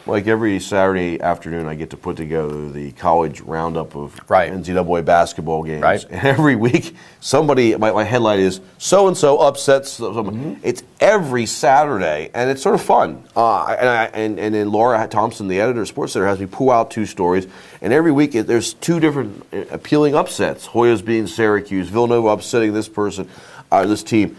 Like every Saturday afternoon, I get to put together the college roundup of NCAA basketball games. Right. And every week, somebody, my headline is, so-and-so upsets someone. It's every Saturday, and it's sort of fun. And then Laura Thompson, the editor of Sports Center, has me pull out 2 stories. And every week, there's 2 different appealing upsets. Hoyas being Syracuse, Villanova upsetting this person, this team.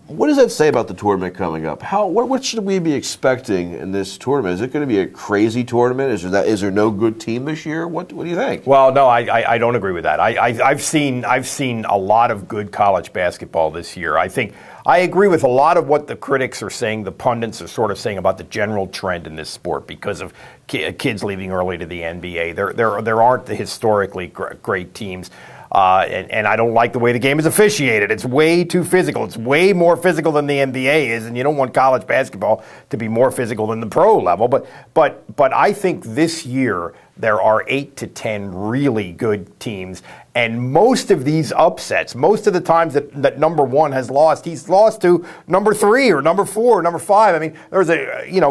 What does that say about the tournament coming up? What should we be expecting in this tournament? Is it going to be a crazy tournament? Is there no good team this year? What do you think? Well, no, I don't agree with that. I've seen a lot of good college basketball this year. I agree with a lot of what the critics are saying, the pundits are sort of saying about the general trend in this sport because of kids leaving early to the NBA. There aren't the historically great teams. And I don't like the way the game is officiated. It's way too physical. It's way more physical than the NBA is, and you don't want college basketball to be more physical than the pro level. But I think this year there are 8 to 10 really good teams, and most of these upsets, most of the times that number 1 has lost, he's lost to number 3 or number 4 or number 5. I mean, there's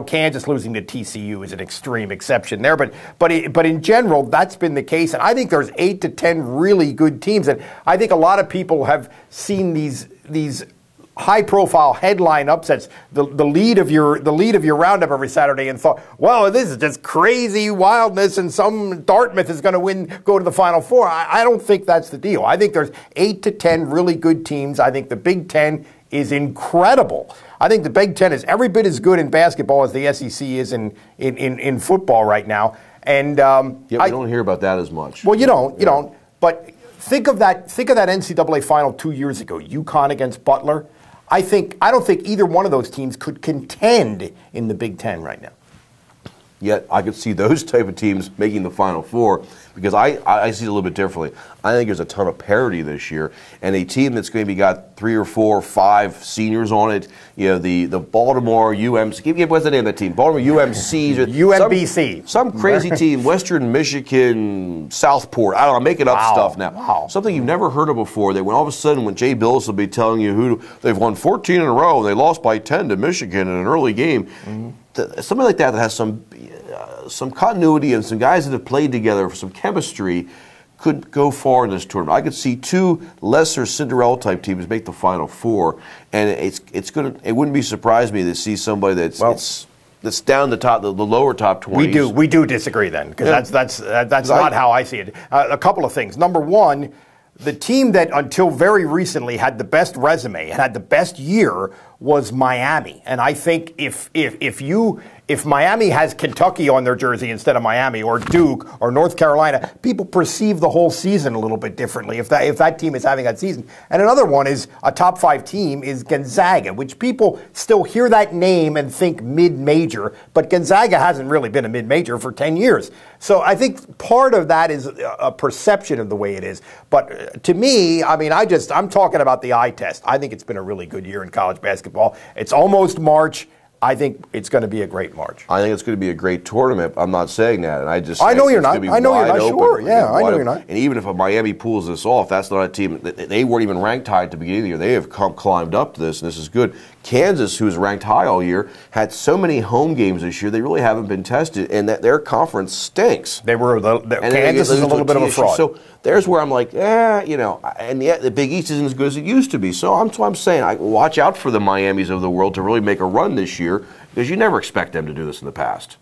Kansas losing to TCU is an extreme exception there, but in general, that's been the case. And I think there's 8 to 10 really good teams, and I think a lot of people have seen these high-profile headline upsets, the lead of your roundup every Saturday, and thought, well, this is just crazy wildness, and some Dartmouth is going to go to the Final Four. I don't think that's the deal. I think there's 8 to 10 really good teams. I think the Big Ten is incredible. I think the Big Ten is every bit as good in basketball as the SEC is in football right now. And we don't hear about that as much. Well, you don't. But think of that NCAA final 2 years ago, UConn against Butler. I don't think either one of those teams could contend in the Big Ten right now. Yet I could see those type of teams making the Final Four because I see it a little bit differently. I think there's a ton of parity this year, and a team that's going to be got 3 or 4 or 5 seniors on it. The Baltimore UMC. What's the name of that team? Baltimore UMCs or UMBC. Some crazy team. Western Michigan, Southport. I don't know. I'm making up stuff now. Wow. Something you've never heard of before. When all of a sudden, when Jay Billis will be telling you who they've won 14 in a row and they lost by 10 to Michigan in an early game. Something like that has some continuity and some guys that have played together for some chemistry could go far in this tournament. I could see 2 lesser Cinderella type teams make the Final Four, and it wouldn't be surprise me to see somebody that's down the lower top 20s. We do disagree then because that's not how I see it. A couple of things. Number one, the team that until very recently had the best resume and had the best year was Miami. And I think if Miami has Kentucky on their jersey instead of Miami, or Duke or North Carolina, people perceive the whole season a little bit differently if that team is having that season. And another one is a top 5 team is Gonzaga, which people still hear that name and think mid-major, but Gonzaga hasn't really been a mid-major for 10 years. So I think part of that is a perception of the way it is. But to me, I mean, I'm talking about the eye test. I think it's been a really good year in college basketball. It's almost March. I think it's going to be a great March. I think it's going to be a great tournament. I'm not saying that, and I know you're not. I know you're not. Sure, yeah, I know you're not. And even if Miami pulls this off, that's not a team. They weren't even ranked high at the beginning of the year. They have climbed up to this, and this is good. Kansas, who's ranked high all year, had so many home games this year. They really haven't been tested, and that their conference stinks. Kansas is a little bit of a fraud. So there's where I'm like, and yet the Big East isn't as good as it used to be. So I'm saying, watch out for the Miamis of the world to really make a run this year, because you never expect them to do this in the past.